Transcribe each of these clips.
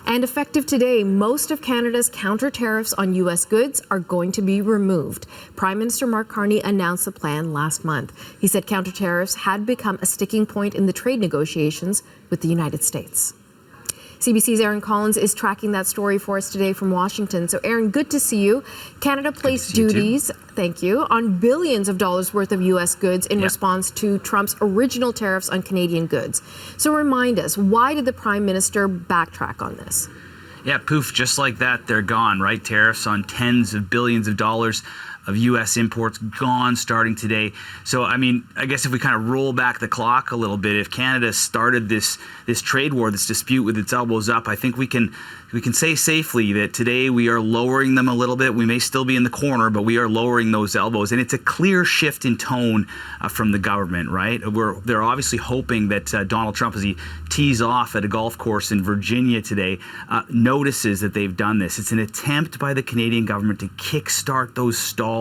And effective today, most of Canada's counter tariffs on U.S. goods are going to be removed. Prime Minister Mark Carney announced the plan last month. He said counter tariffs had become a sticking point in the trade negotiations with the United States. CBC's Aaron Collins is tracking that story for us today from Washington. So, Aaron, good to see you. Canada placed duties, thank you, on billions of dollars worth of U.S. goods in response to Trump's original tariffs on Canadian goods. So remind us, why did the Prime Minister backtrack on this? Yeah, poof, just like that, they're gone, right? Tariffs on tens of billions of dollars of U.S. imports gone starting today. So, I mean, I guess if we kind of roll back the clock a little bit, if Canada started this trade war, this dispute with its elbows up, I think we can say safely that today we are lowering them a little bit. We may still be in the corner, but we are lowering those elbows. And it's a clear shift in tone from the government, right? They're obviously hoping that Donald Trump, as he tees off at a golf course in Virginia today, notices that they've done this. It's an attempt by the Canadian government to kickstart those stalled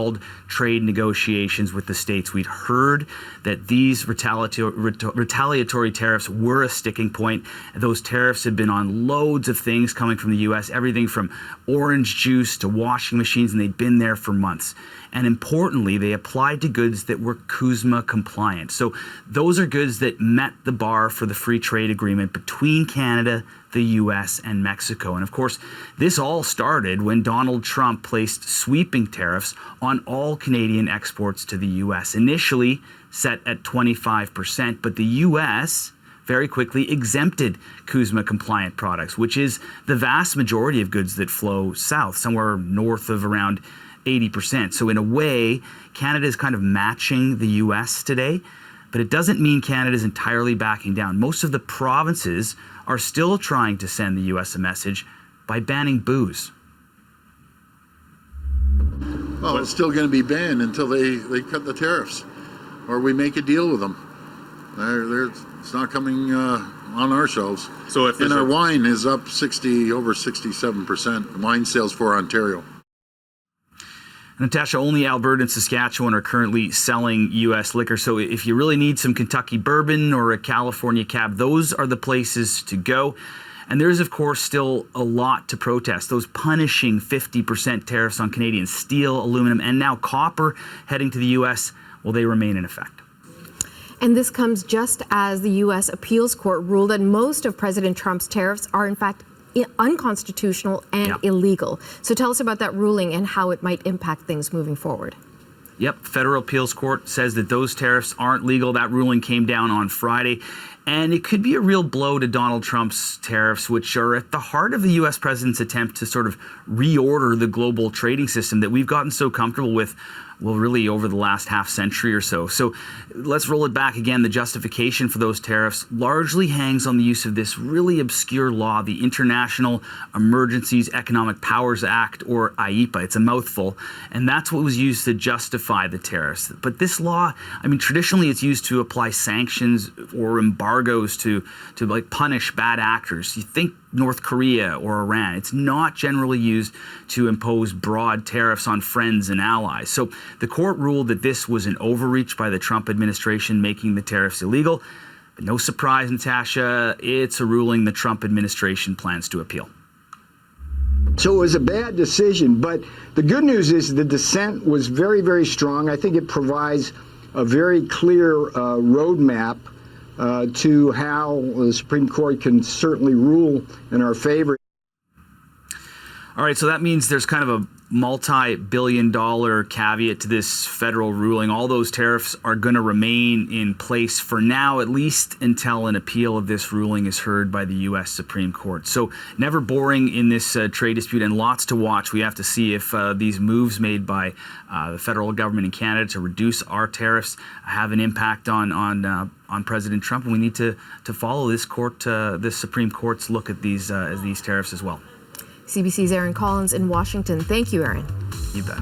trade negotiations with the states. We'd heard that these retaliatory tariffs were a sticking point. Those tariffs have been on loads of things coming from the U.S., everything from orange juice to washing machines, and they'd been there for months. And importantly, they applied to goods that were CUSMA compliant. So those are goods that met the bar for the free trade agreement between Canada, the U.S., and Mexico. And of course, this all started when Donald Trump placed sweeping tariffs on all Canadian exports to the U.S., initially set at 25%, but the U.S. very quickly exempted CUSMA compliant products, which is the vast majority of goods that flow south, somewhere north of around 80%. So in a way, Canada is kind of matching the U.S. today, but it doesn't mean Canada is entirely backing down. Most of the provinces are still trying to send the U.S. a message by banning booze. Well, it's still going to be banned until they cut the tariffs or we make a deal with them. It's not coming on our shelves. So if our wine is up over 67%. Wine sales for Ontario. Natasha, only Alberta and Saskatchewan are currently selling U.S. liquor. So if you really need some Kentucky bourbon or a California cab, those are the places to go. And there's, of course, still a lot to protest. Those punishing 50% tariffs on Canadian steel, aluminum, and now copper heading to the U.S., well, they remain in effect. And this comes just as the U.S. Appeals Court ruled that most of President Trump's tariffs are, in fact, unconstitutional and illegal. So tell us about that ruling and how it might impact things moving forward. Yep, Federal Appeals Court says that those tariffs aren't legal. That ruling came down on Friday. And it could be a real blow to Donald Trump's tariffs, which are at the heart of the U.S. president's attempt to sort of reorder the global trading system that we've gotten so comfortable with, well, really over the last half century or so. So let's roll it back again. The justification for those tariffs largely hangs on the use of this really obscure law, the International Emergencies Economic Powers Act, or IEPA. It's a mouthful. And that's what was used to justify the tariffs. But this law, I mean, traditionally it's used to apply sanctions or embargoes to like punish bad actors. You think North Korea or Iran. It's not generally used to impose broad tariffs on friends and allies. So the court ruled that this was an overreach by the Trump administration, making the tariffs illegal. But no surprise, Natasha, it's a ruling the Trump administration plans to appeal. So it was a bad decision, but the good news is the dissent was very, very strong. I think it provides a very clear roadmap to how the Supreme Court can certainly rule in our favor. All right, so that means there's kind of a multi-billion-dollar caveat to this federal ruling. All those tariffs are going to remain in place for now, at least until an appeal of this ruling is heard by the U.S. Supreme Court. So never boring in this trade dispute, and lots to watch. We have to see if these moves made by the federal government in Canada to reduce our tariffs have an impact on President Trump. And we need to follow this Supreme Court's look at these tariffs as well. CBC's Aaron Collins in Washington. Thank you, Aaron. You bet.